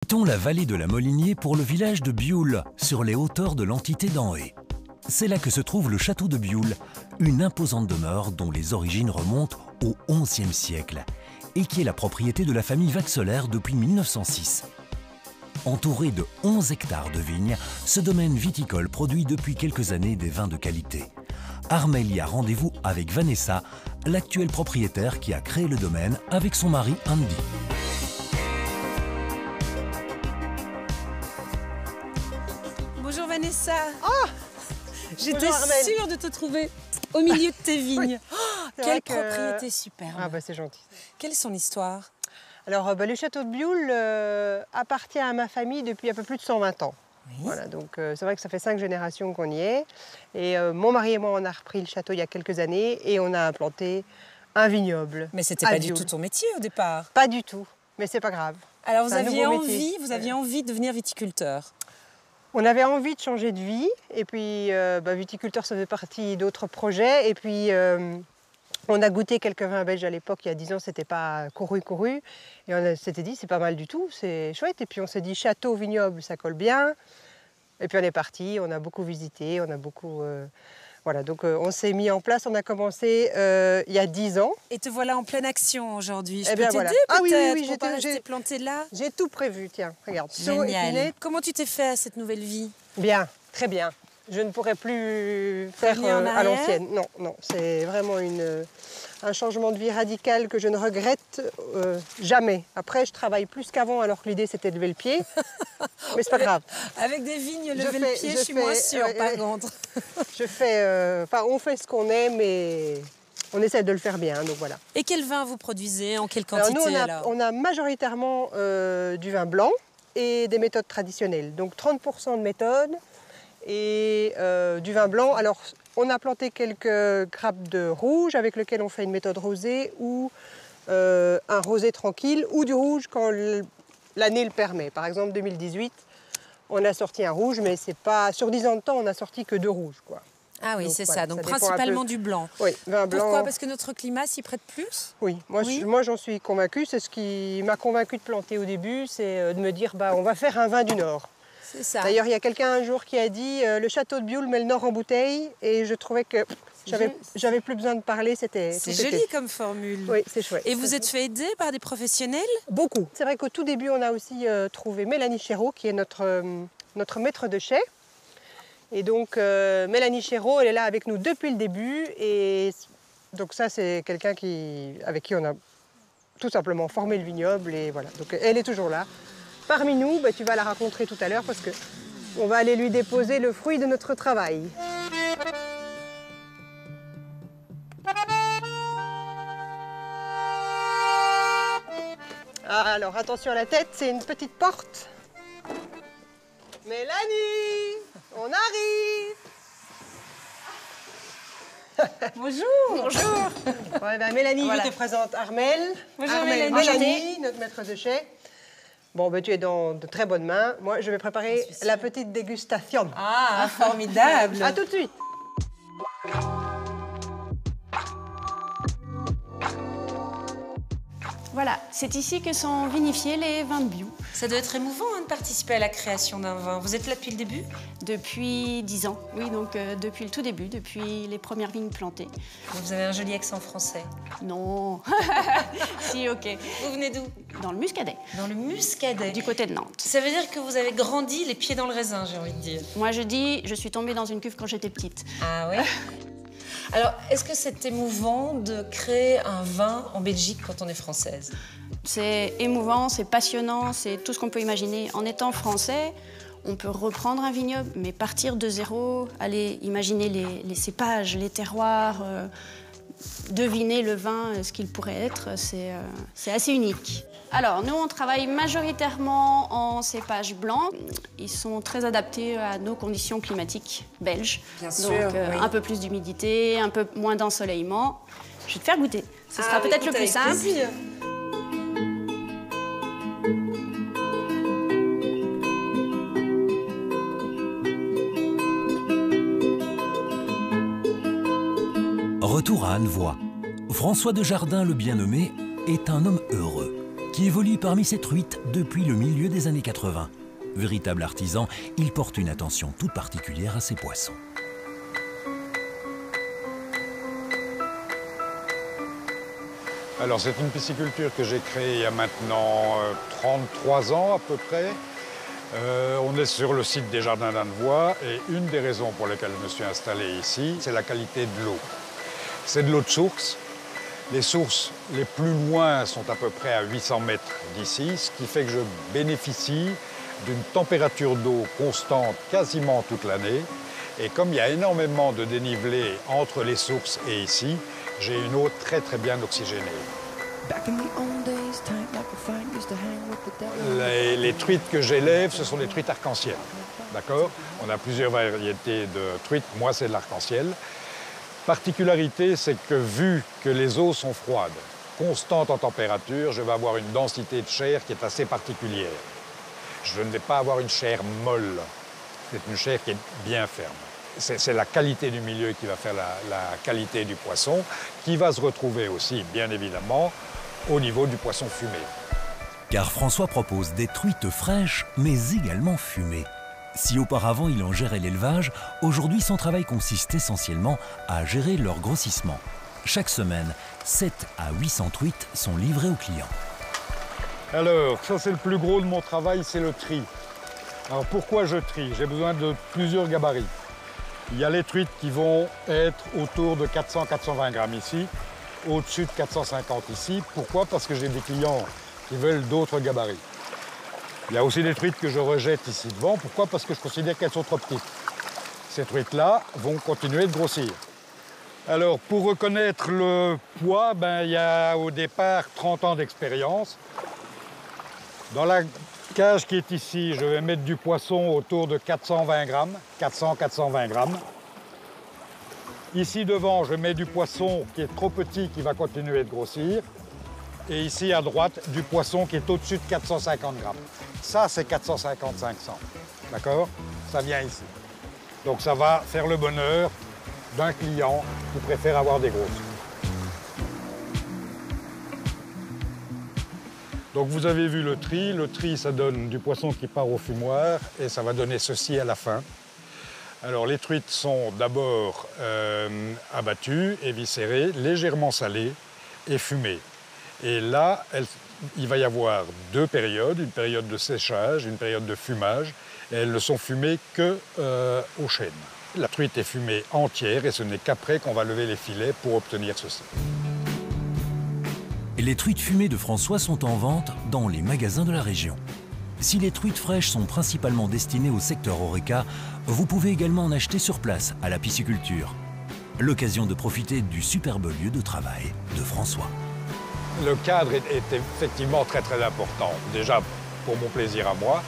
Quittons la vallée de la Molinier pour le village de Bioul, sur les hauteurs de l'entité d'Anhé. C'est là que se trouve le château de Bioul, une imposante demeure dont les origines remontent au XIe siècle et qui est la propriété de la famille Vaxelaire depuis 1906. Entouré de 11 hectares de vignes, ce domaine viticole produit depuis quelques années des vins de qualité. Armelle y a rendez-vous avec Vanessa, l'actuelle propriétaire qui a créé le domaine avec son mari Andy. Bonjour Vanessa. Oh, j'étais sûre de te trouver au milieu de tes vignes. Oui. Oh, quelle propriété superbe. Ah bah c'est gentil. Quelle est son histoire? Alors le château de Bioul appartient à ma famille depuis un peu plus de 120 ans. Oui. Voilà, donc c'est vrai que ça fait 5 générations qu'on y est. Et mon mari et moi, on a repris le château il y a quelques années et on a implanté un vignoble. Mais c'était pas du tout ton métier au départ. Pas du tout, mais c'est pas grave. Alors vous C'est un aviez nouveau métier. envie de devenir viticulteur. On avait envie de changer de vie et puis viticulteur, ça faisait partie d'autres projets. Et puis on a goûté quelques vins belges à l'époque, il y a 10 ans, c'était pas couru. Et on s'était dit, c'est pas mal du tout, c'est chouette. Et puis on s'est dit, château, vignoble, ça colle bien. Et puis on est parti, on a beaucoup visité, on a beaucoup... voilà, donc on s'est mis en place, on a commencé il y a 10 ans. Et te voilà en pleine action aujourd'hui. Je peux bien, t'aider voilà. peut-être Oui, pour pas rester plantée là? J'ai tout prévu, tiens, regarde. Saut, Génial. épinette. Comment tu t'es fait à cette nouvelle vie? Bien, très bien. Je ne pourrais plus faire Revenir en à arrière? l'ancienne. Non, c'est vraiment un changement de vie radical que je ne regrette jamais. Après, je travaille plus qu'avant alors que l'idée c'était de lever le pied. Mais c'est pas grave. Avec des vignes, lever le pied, je suis moins sûre, par contre. On fait ce qu'on aime et on essaie de le faire bien, donc voilà. Et quel vin vous produisez? En quelle Alors quantité nous, alors? on a majoritairement du vin blanc et des méthodes traditionnelles. Donc 30% de méthodes et du vin blanc. Alors on a planté quelques grappes de rouge avec lequel on fait une méthode rosée ou un rosé tranquille ou du rouge quand l'année le permet. Par exemple 2018, on a sorti un rouge, mais c'est pas sur 10 ans de temps, on a sorti que 2 rouges, quoi. Ah oui, c'est ça. Donc dépend un principalement peu. du blanc. Oui, vin blanc. Pourquoi? Parce que notre climat s'y prête plus? Oui, moi j'en suis convaincue. C'est ce qui m'a convaincue de planter au début, c'est de me dire on va faire un vin du Nord. C'est ça. D'ailleurs, il y a quelqu'un un jour qui a dit le château de Bioul met le Nord en bouteille, et je trouvais que j'avais plus besoin de parler. C'est joli comme formule. Oui, c'est chouette. Et vous êtes fait aider par des professionnels? Beaucoup. C'est vrai qu'au tout début, on a aussi trouvé Mélanie Chéreau, qui est notre maître de chai. Et donc, Mélanie Chéreau, elle est là avec nous depuis le début. Et donc ça, c'est quelqu'un avec qui on a tout simplement formé le vignoble. Et voilà. Donc, elle est toujours là. Parmi nous, tu vas la rencontrer tout à l'heure parce qu'on va aller lui déposer le fruit de notre travail. Alors, attention à la tête, c'est une petite porte. Mélanie, on arrive. Bonjour. Bonjour. Mélanie, Voilà. je te présente Armelle. Bonjour Mélanie, notre maître de chai. Bon, tu es dans de très bonnes mains. Moi, je vais préparer la petite dégustation. Ah, formidable. À tout de suite. Voilà, c'est ici que sont vinifiés les vins de bio. Ça doit être émouvant de participer à la création d'un vin. Vous êtes là depuis le début? Depuis 10 ans, oui, donc depuis le tout début, depuis les premières vignes plantées. Vous avez un joli accent français. Non, si, ok. Vous venez d'où? Dans le Muscadet, Dans le Muscadet. du côté de Nantes. Ça veut dire que vous avez grandi les pieds dans le raisin, j'ai envie de dire. Moi, je dis, je suis tombée dans une cuve quand j'étais petite. Ah oui? Alors, est-ce que c'est émouvant de créer un vin en Belgique quand on est française? C'est émouvant, c'est passionnant, c'est tout ce qu'on peut imaginer. En étant français, on peut reprendre un vignoble, mais partir de zéro, aller imaginer les cépages, les terroirs, deviner le vin, ce qu'il pourrait être, c'est assez unique. Alors, nous, on travaille majoritairement en cépages blancs. Ils sont très adaptés à nos conditions climatiques belges. Bien sûr, Donc, oui. un peu plus d'humidité, un peu moins d'ensoleillement. Je vais te faire goûter. Ce sera peut-être le plus simple. Plaisir. Retour à Annevoie. François de Jardin le bien nommé est un homme heureux. qui évolue parmi ces truites depuis le milieu des années 80. Véritable artisan, il porte une attention toute particulière à ses poissons. Alors c'est une pisciculture que j'ai créée il y a maintenant 33 ans à peu près. On est sur le site des Jardins d'Annevoie et une des raisons pour lesquelles je me suis installé ici, c'est la qualité de l'eau. C'est de l'eau de source. Les sources les plus loin sont à peu près à 800 mètres d'ici, ce qui fait que je bénéficie d'une température d'eau constante quasiment toute l'année. Et comme il y a énormément de dénivelé entre les sources et ici, j'ai une eau très très bien oxygénée. Les truites que j'élève, ce sont des truites arc-en-ciel. D'accord? On a plusieurs variétés de truites. Moi, c'est de l'arc-en-ciel. Particularité, c'est que vu que les eaux sont froides, constantes en température, je vais avoir une densité de chair qui est assez particulière. Je ne vais pas avoir une chair molle. C'est une chair qui est bien ferme. C'est la qualité du milieu qui va faire la qualité du poisson, qui va se retrouver aussi, bien évidemment, au niveau du poisson fumé. Car François propose des truites fraîches, mais également fumées. Si auparavant il en gérait l'élevage, aujourd'hui son travail consiste essentiellement à gérer leur grossissement. Chaque semaine, 7 à 800 truites sont livrées aux clients. Alors, ça c'est le plus gros de mon travail, c'est le tri. Alors pourquoi je trie? J'ai besoin de plusieurs gabarits. Il y a les truites qui vont être autour de 400-420 grammes ici, au-dessus de 450 ici. Pourquoi? Parce que j'ai des clients qui veulent d'autres gabarits. Il y a aussi des truites que je rejette ici devant. Pourquoi? Parce que je considère qu'elles sont trop petites. Ces truites-là vont continuer de grossir. Alors, pour reconnaître le poids, il y a au départ 30 ans d'expérience. Dans la cage qui est ici, je vais mettre du poisson autour de 420 grammes, 400-420 grammes. Ici devant, je mets du poisson qui est trop petit, qui va continuer de grossir. Et ici à droite, du poisson qui est au-dessus de 450 grammes. Ça, c'est 450-500. D'accord? Ça vient ici. Donc ça va faire le bonheur d'un client qui préfère avoir des grosses. Donc vous avez vu le tri. Le tri, ça donne du poisson qui part au fumoir et ça va donner ceci à la fin. Alors les truites sont d'abord abattues, éviscérées, légèrement salées et fumées. Et là, il va y avoir deux périodes, une période de séchage, une période de fumage. Et elles ne sont fumées qu'au chêne. La truite est fumée entière et ce n'est qu'après qu'on va lever les filets pour obtenir ceci. Les truites fumées de François sont en vente dans les magasins de la région. Si les truites fraîches sont principalement destinées au secteur Horeca, vous pouvez également en acheter sur place à la pisciculture. L'occasion de profiter du superbe lieu de travail de François. Le cadre est effectivement très très important. Déjà pour mon plaisir à moi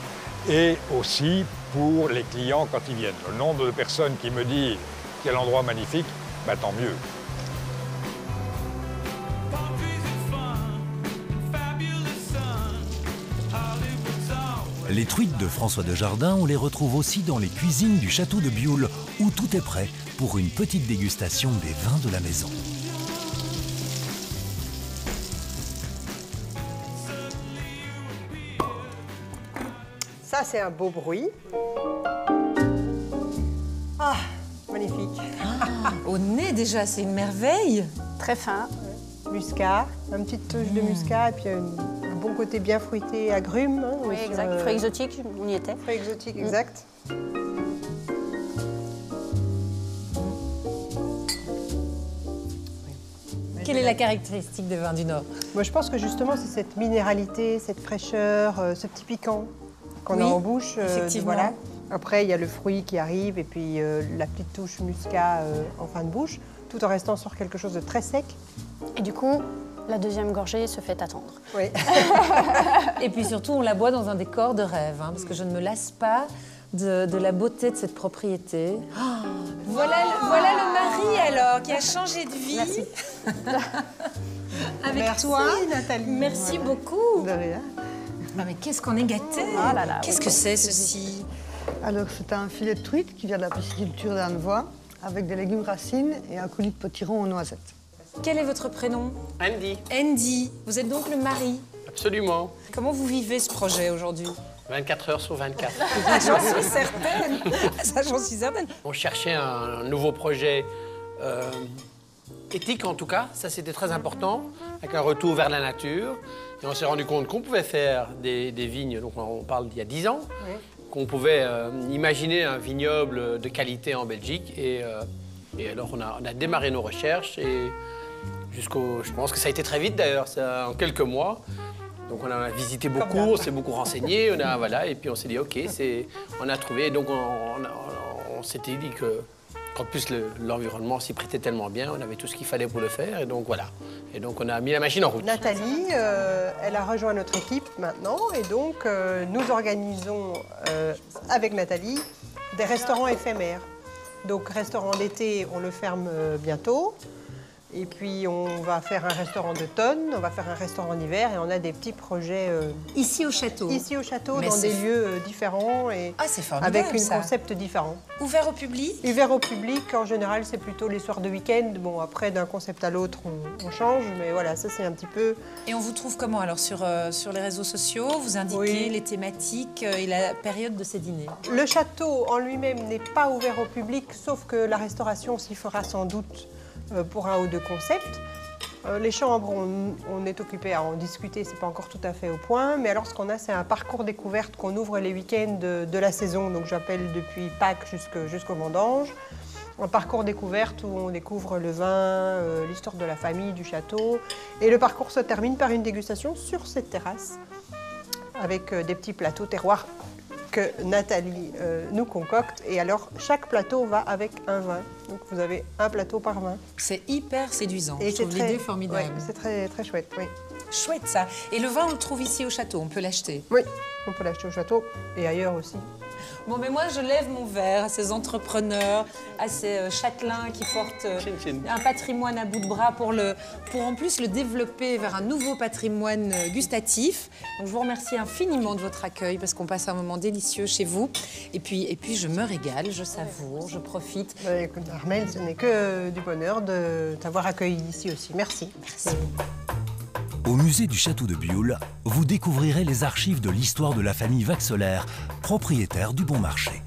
et aussi pour les clients quand ils viennent. Le nombre de personnes qui me disent quel endroit magnifique, tant mieux. Les truites de François Desjardins, on les retrouve aussi dans les cuisines du château de Bioul, où tout est prêt pour une petite dégustation des vins de la maison. Ça, c'est un beau bruit. Ah, magnifique. Ah, au nez déjà, c'est une merveille. Très fin. Muscat, une petite touche de muscat et puis un bon côté bien fruité, agrumes. Hein, Oui, exact. Fruits exotiques, on y était. Fruits exotiques, exact. Quelle est la caractéristique des vins du Nord? Moi, je pense que justement, c'est cette minéralité, cette fraîcheur, ce petit piquant qu'on a en bouche. Effectivement. Voilà. Après, il y a le fruit qui arrive et puis la petite touche muscat en fin de bouche, tout en restant sur quelque chose de très sec. Et du coup, la deuxième gorgée se fait attendre. Oui. Et puis surtout, on la boit dans un décor de rêve, hein, parce que je ne me lasse pas de la beauté de cette propriété. Oh, voilà le mari alors, qui a changé de vie. Merci. Avec Merci, toi. Nathalie. Merci beaucoup. De rien. Ah, mais qu'est-ce qu'on est gâtés. Ah là là, Qu'est-ce oui. que c'est ceci? Alors, c'est un filet de truite qui vient de la pisciculture d'Annevoie, avec des légumes racines et un coulis de potiron aux noisettes. Quel est votre prénom? Andy. Andy. Vous êtes donc le mari? Absolument. Comment vous vivez ce projet aujourd'hui? 24 heures sur 24. J'en suis certaine. Ça, j'en suis certaine. On cherchait un nouveau projet éthique, en tout cas. Ça, c'était très important, avec un retour vers la nature. Et on s'est rendu compte qu'on pouvait faire des vignes, donc on parle d'il y a 10 ans, qu'on pouvait imaginer un vignoble de qualité en Belgique. Et alors, on a démarré nos recherches et je pense que ça a été très vite, d'ailleurs, en quelques mois. Donc on a visité beaucoup, on s'est beaucoup renseigné, voilà, et puis on s'est dit ok, on a trouvé, donc on s'était dit qu'en plus l'environnement s'y prêtait tellement bien, on avait tout ce qu'il fallait pour le faire, et donc voilà. Et donc on a mis la machine en route. Nathalie, elle a rejoint notre équipe maintenant, et donc nous organisons avec Nathalie des restaurants éphémères. Donc restaurant d'été, on le ferme bientôt. Et puis, on va faire un restaurant d'automne, on va faire un restaurant d'hiver et on a des petits projets... Ici au château? Ici au château, dans des lieux différents et c'est formidable, avec un concept différent. Ouvert au public? Ouvert au public, en général, c'est plutôt les soirs de week-end. Bon, après, d'un concept à l'autre, on change, mais voilà, ça, c'est un petit peu... Et on vous trouve comment, alors, sur les réseaux sociaux? Vous indiquez les thématiques et la période de ces dîners? Le château en lui-même n'est pas ouvert au public, sauf que la restauration s'y fera sans doute pour un ou deux concepts. Les chambres, on est occupé à en discuter, c'est pas encore tout à fait au point, mais alors ce qu'on a, c'est un parcours découverte qu'on ouvre les week-ends de la saison, donc j'appelle depuis Pâques jusqu'au vendange. Un parcours découverte où on découvre le vin, l'histoire de la famille, du château, et le parcours se termine par une dégustation sur cette terrasse, avec des petits plateaux terroirs que Nathalie nous concocte. Et alors, chaque plateau va avec un vin. Donc, vous avez un plateau par vin. C'est hyper séduisant. Et je trouve l'idée formidable. Ouais, c'est très, très chouette, oui. Chouette, ça. Et le vin, on le trouve ici au château, on peut l'acheter? Oui, on peut l'acheter au château et ailleurs aussi. Bon, mais moi, je lève mon verre à ces entrepreneurs, à ces châtelains qui portent un patrimoine à bout de bras pour en plus le développer vers un nouveau patrimoine gustatif. Donc, je vous remercie infiniment de votre accueil parce qu'on passe un moment délicieux chez vous. Et puis je me régale, je savoure, je profite. Bah, écoute, Armelle, ce n'est que du bonheur de t'avoir accueilli ici aussi. Merci. Merci. Au musée du château de Bioul, vous découvrirez les archives de l'histoire de la famille Vaxelaire, propriétaire du Bon Marché.